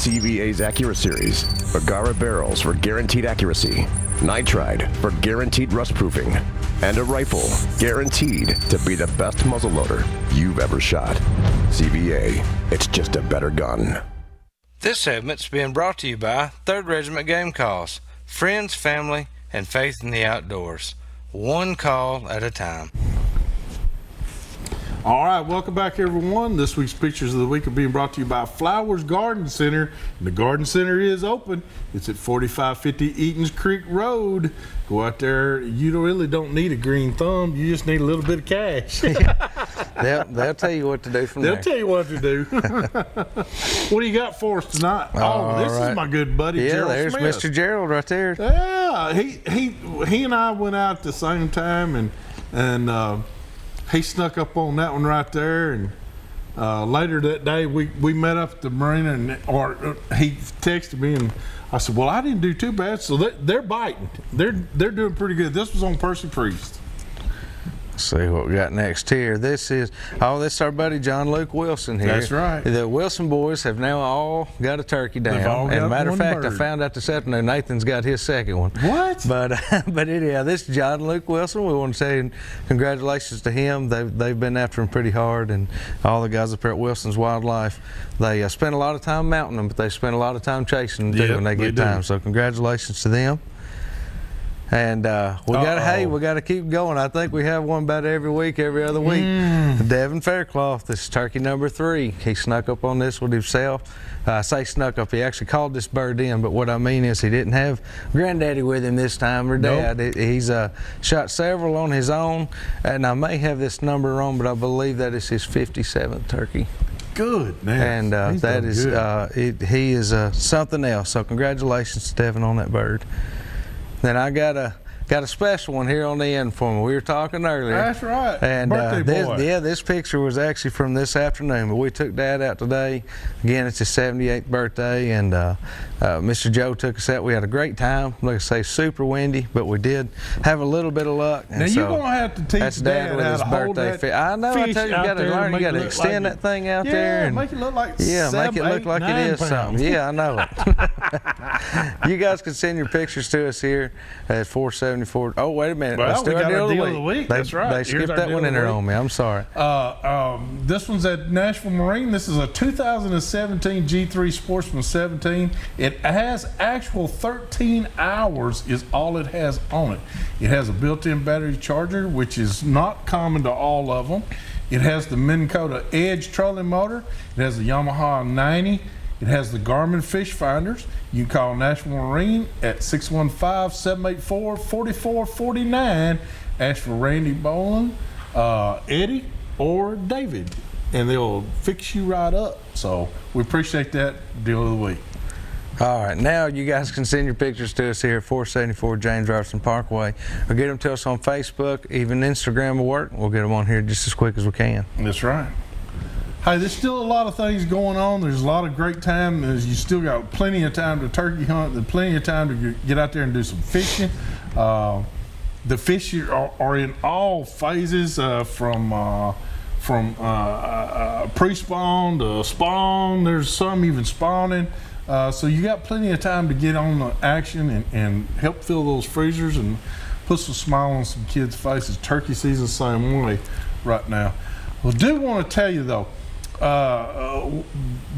CVA's AccuraSeries, Agara barrels for guaranteed accuracy, nitride for guaranteed rust proofing, and a rifle guaranteed to be the best muzzleloader you've ever shot. CVA, it's just a better gun. This segment's being brought to you by 3rd Regiment Game Calls, friends, family, and faith in the outdoors. One call at a time. All right, welcome back, everyone. This week's Pictures of the Week are being brought to you by Flowers Garden Center. And the Garden Center is open. It's at 4550 Eatons Creek Road. Go out there. You really don't need a green thumb. You just need a little bit of cash. They'll tell you what to do from there. They'll tell you what to do. What do you got for us tonight? This is my good buddy, Gerald there's Smith. Mr. Gerald right there. Yeah, he and I went out at the same time, and he snuck up on that one right there, and later that day we met up at the marina, and he texted me, and I said, well, I didn't do too bad. So they're biting. They're doing pretty good. This was on Percy Priest. Let's see what we got next here. This is our buddy John Luke Wilson here. That's right. The Wilson boys have now all got a turkey down. And matter of fact, I found out this afternoon Nathan's got his second one. What? But anyhow, this is John Luke Wilson. We want to say congratulations to him. They've been after him pretty hard, and all the guys up here at Wilson's Wildlife. They spend a lot of time mounting them, but they spend a lot of time chasing them too when they get time. So congratulations to them. And we gotta keep going. I think we have one about every week, every other week. Devin Faircloth, this is turkey number 3. He snuck up on this with himself. I say snuck up, he actually called this bird in, but what I mean is he didn't have granddaddy with him this time, or dad. Nope. He's shot several on his own, and I may have this number wrong, but I believe that is his 57th turkey. Good, man. And that is he is something else. So congratulations to Devin on that bird. Then I got a special one here on the end for me. We were talking earlier. That's right. And birthday boy. This picture was actually from this afternoon, but we took Dad out today. Again, it's his 78th birthday, and Mr. Joe took us out. We had a great time. Like I say, super windy, but we did have a little bit of luck. And now so you're gonna have to teach Dad with how his to hold birthday that I know. I tell you, you got to learn. You got to extend that thing out there, and make it look like make it look like it is something. Yeah, I know it. You guys can send your pictures to us here at 474. Oh, wait a minute. Well, we got our deal of the week. That's right. They skipped that one in there on me. I'm sorry. This one's at Nashville Marine. This is a 2017 G3 Sportsman 17. It has actual 13 hours is all it has on it. It has a built-in battery charger, which is not common to all of them. It has the Minn Kota Edge trolling motor. It has the Yamaha 90. It has the Garmin fish finders. You can call Nashville Marine at 615-784-4449. Ask for Randy Boland, Eddie, or David, and they'll fix you right up. So we appreciate that. Deal of the week. All right, now you guys can send your pictures to us here at 474 James Robertson Parkway, or get them to us on Facebook, even Instagram will work. We'll get them on here just as quick as we can. That's right. Hey, there's still a lot of things going on. There's a lot of great time. You still got plenty of time to turkey hunt. There's plenty of time to get out there and do some fishing. The fish are in all phases, from pre-spawn to spawn. There's some even spawning. So you got plenty of time to get on the action and help fill those freezers and put some smile on some kids' faces. Turkey season same way right now. Well, I do want to tell you though,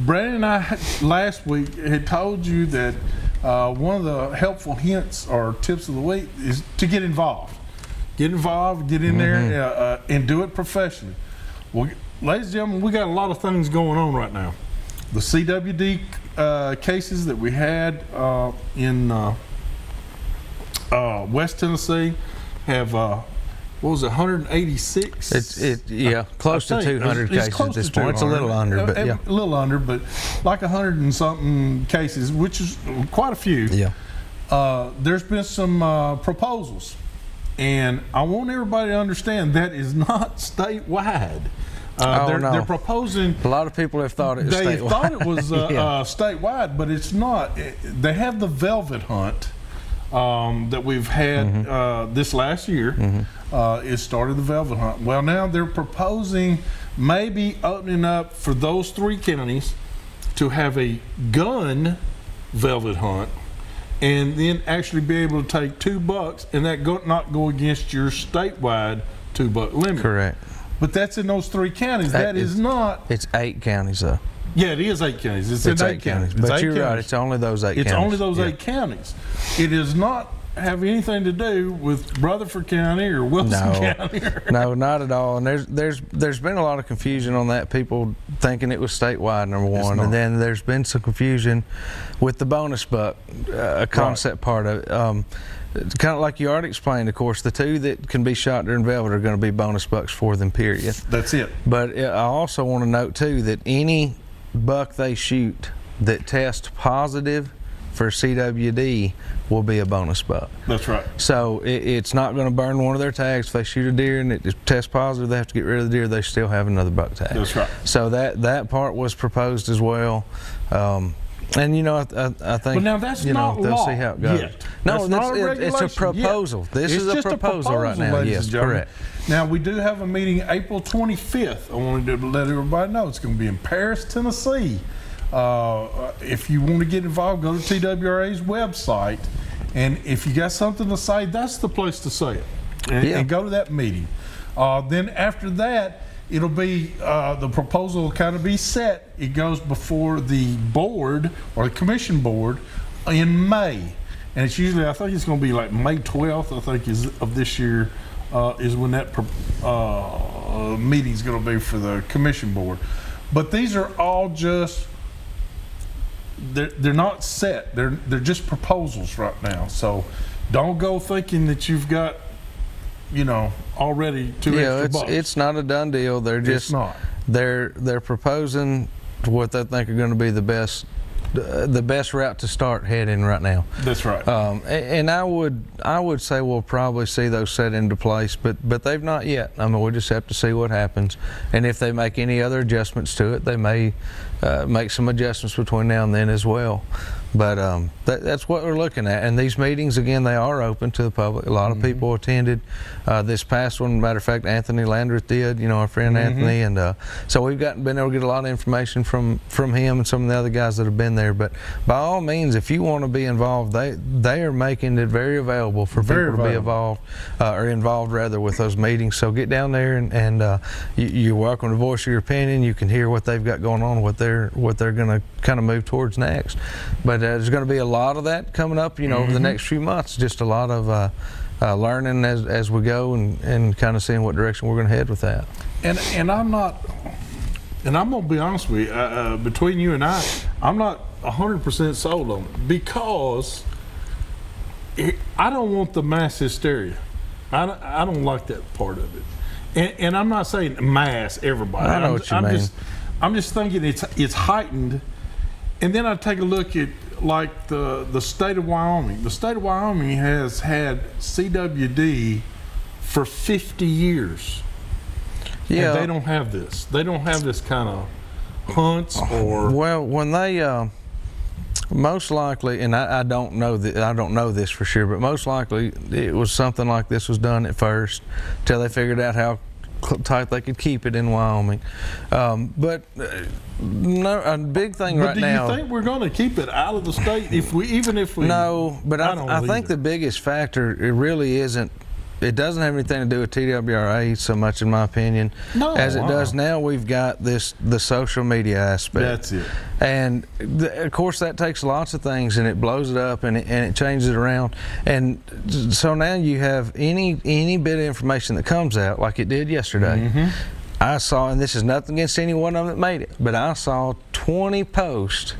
Brandon and I last week had told you that one of the helpful hints or tips of the week is to get involved. Get involved, get in there, and do it professionally. Well, ladies and gentlemen, we got a lot of things going on right now. The CWD cases that we had in West Tennessee have what was it, 186? Yeah, close to 200 cases at this point. It's a little under, but yeah. A little under, but like 100 and something cases, which is quite a few. Yeah. There's been some proposals, and I want everybody to understand that is not statewide. They're proposing. A lot of people have thought it was statewide. They thought it was statewide, but it's not. They have the velvet hunt that we've had this last year. It started the velvet hunt. Well, now they're proposing maybe opening up for those 3 counties to have a gun velvet hunt and then actually be able to take $2 and that not go against your statewide $2 limit. Correct. But that's in those 3 counties. That is not. It's 8 counties though. Yeah, it is 8 counties. It's in 8 counties. But you're right. It's only those 8 counties. It's only those 8 counties. It does not have anything to do with Rutherford County or Wilson County. No, not at all. And there's been a lot of confusion on that. People thinking it was statewide, number one, and then there's been some confusion with the bonus buck concept part of it. Kind of like you already explained, of course, the 2 that can be shot during velvet are going to be bonus bucks for them, period. That's it. But I also want to note too that any buck they shoot that tests positive for CWD will be a bonus buck. That's right. So it's not going to burn one of their tags. If they shoot a deer and it tests positive, they have to get rid of the deer. They still have another buck tag. That's right. So that part was proposed as well. And you know, I think, but now that's not they'll law see how it goes. Yet. No, it's a proposal. Yet. This is a proposal right now. Yes, correct. Now we do have a meeting April 25th. I wanted to let everybody know it's going to be in Paris, Tennessee. If you want to get involved, go to TWRA's website, and if you got something to say, that's the place to say it, and go to that meeting. Then after that, it'll be the proposal will kind of be set. It goes before the board or the commission board in May, and it's usually, I think it's going to be like May 12th. I think of this year is when that meeting is going to be for the commission board. But these are all just. They're not set. They're just proposals right now. So don't go thinking that you've got, already 2 extra bucks. It's not a done deal. They're just it's not. They're proposing what they think are going to be the best route to start heading right now. That's right. And I would say we'll probably see those set into place, but they've not yet. I mean, we'll just have to see what happens, and if they make any other adjustments to it, they may make some adjustments between now and then as well. But that's what we're looking at. And these meetings, again, they are open to the public. A lot of people attended this past one. Matter of fact, Anthony Landreth did, our friend Anthony. And so we've been able to get a lot of information from him and some of the other guys that have been there. But by all means, if you want to be involved, they are making it very available for people to be involved, or involved rather, with those meetings. So get down there and you're welcome to voice your opinion. You can hear what they've got going on, what they're going to kind of move towards next. But there's going to be a lot of that coming up, over the next few months. Just a lot of learning as we go, and kind of seeing what direction we're going to head with that. And I'm going to be honest with you, between you and I'm not 100% sold on it, because I don't want the mass hysteria. I don't like that part of it. And I'm not saying mass everybody. I know what you mean. I'm just thinking it's heightened. And then I take a look at like the state of Wyoming. The state of Wyoming has had CWD for 50 years. Yeah. And they don't have this. They don't have this kind of hunts or. Well, when they most likely, and I don't know this for sure, but most likely it was something like this was done at first, till they figured out how tight they could keep it in Wyoming. But no, a big thing right now. Do you think we're going to keep it out of the state even if we? No, but I think the biggest factor, it really isn't. It doesn't have anything to do with TWRA so much, in my opinion, as it does now. We've got the social media aspect. That's it. And of course that takes lots of things, and it blows it up, and it changes it around. And so now you have any bit of information that comes out, like it did yesterday. I saw, and this is nothing against any one of them that made it, but I saw 20 posts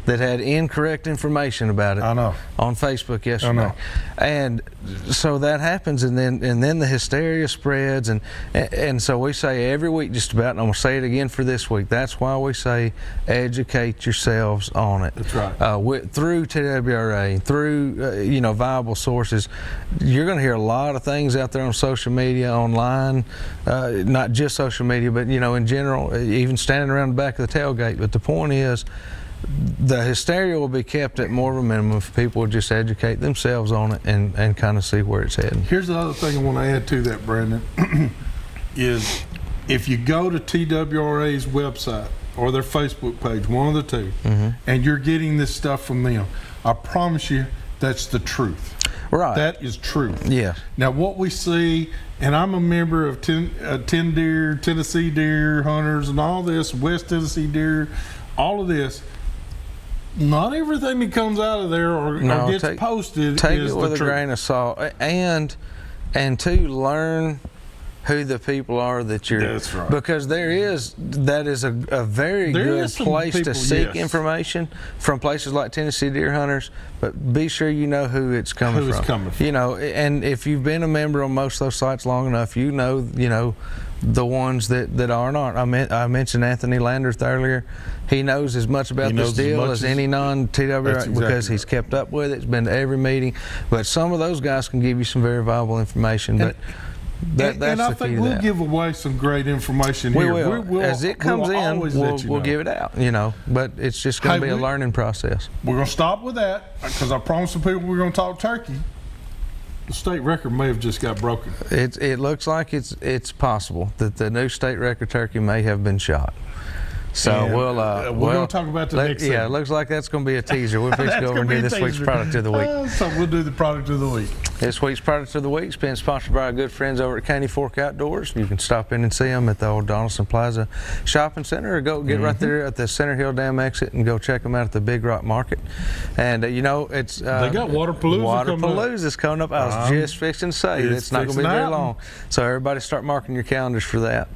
that had incorrect information about it. I know. On Facebook yesterday. I know. And so that happens, and then the hysteria spreads, and so we say every week just about, and I'm going to say it again for this week, that's why we say educate yourselves on it. That's right. Through TWRA, through viable sources. You're going to hear a lot of things out there on social media, online, not just social media, but in general, even standing around the back of the tailgate. But the point is, the hysteria will be kept at more of a minimum if people will just educate themselves on it and kind of see where it's heading. Here's the other thing I want to add to that, Brandon, is if you go to TWRA's website or their Facebook page, one of the two, and you're getting this stuff from them, I promise you that's the truth. Right. That is truth. Yeah. Now what we see, and I'm a member of Tennessee deer hunters and all this, West Tennessee deer, all of this. Not everything that comes out of there or gets posted take is it with the a truth. grain of salt, and to learn who the people are that you're. That's right. Because that is a very good place to seek information from places like Tennessee deer hunters, but be sure you know who it's coming from. You know, and if you've been a member on most of those sites long enough, you know the ones that aren't. I mentioned Anthony Landers earlier. He knows as much about this deal as any non-TW because he's kept up with it. He's been to every meeting. But some of those guys can give you some very valuable information. But that's and I the key think to we'll that. give away some great information here. We will. As it comes in, we'll give it out. You know, but it's just going to be a learning process. We're going to stop with that because I promised the people we're going to talk turkey. The state record may have just got broken. It looks like it's possible that the new state record turkey may have been shot. So we're going to talk about the next. Yeah, it looks like that's going to be a teaser. We'll fix go over and do this week's product of the week. So we'll do the product of the week. This week's product of the week has been sponsored by our good friends over at Caney Fork Outdoors. You can stop in and see them at the old Donaldson Plaza Shopping Center, or go get right there at the Center Hill Dam exit and go check them out at the Big Rock Market. And you know, it's they got Waterpalooza's coming up. I was just fixing to say it's not going to be very long. So everybody start marking your calendars for that.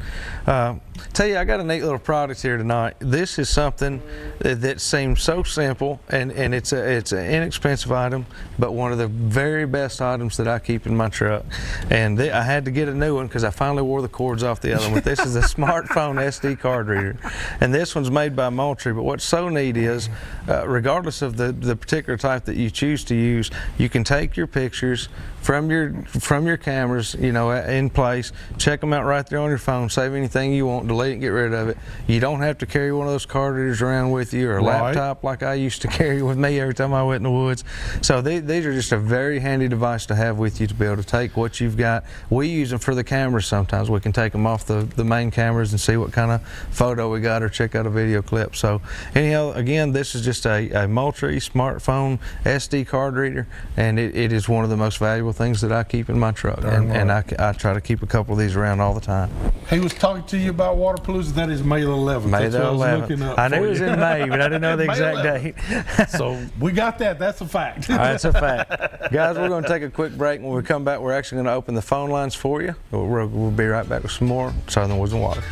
Tell you, I got a neat little product here tonight. This is something that seems so simple, and it's an inexpensive item, but one of the very best items that I keep in my truck. And I had to get a new one because I finally wore the cords off the other one. But this is a smartphone SD card reader, and this one's made by Moultrie. But what's so neat is, regardless of the particular type that you choose to use, you can take your pictures from your cameras, you know, in place, check them out right there on your phone, save anything you want, delete and get rid of it. You don't have to carry one of those card readers around with you, or a laptop like I used to carry with me every time I went in the woods. So these are just a very handy device to have with you to be able to take what you've got. We use them for the cameras sometimes. We can take them off the main cameras and see what kind of photo we got, or check out a video clip. So anyhow, again, this is just a Moultrie smartphone SD card reader, and it is one of the most valuable things that I keep in my truck, and I try to keep a couple of these around all the time. He was talking to you about Waterpalooza. That is May the 11th. May the 11th. I knew it was in May, but I didn't know the exact date. So we got that. That's a fact. That's a fact. Guys, we're going to take a quick break. When we come back, we're actually going to open the phone lines for you. We'll be right back with some more Southern Woods and Waters.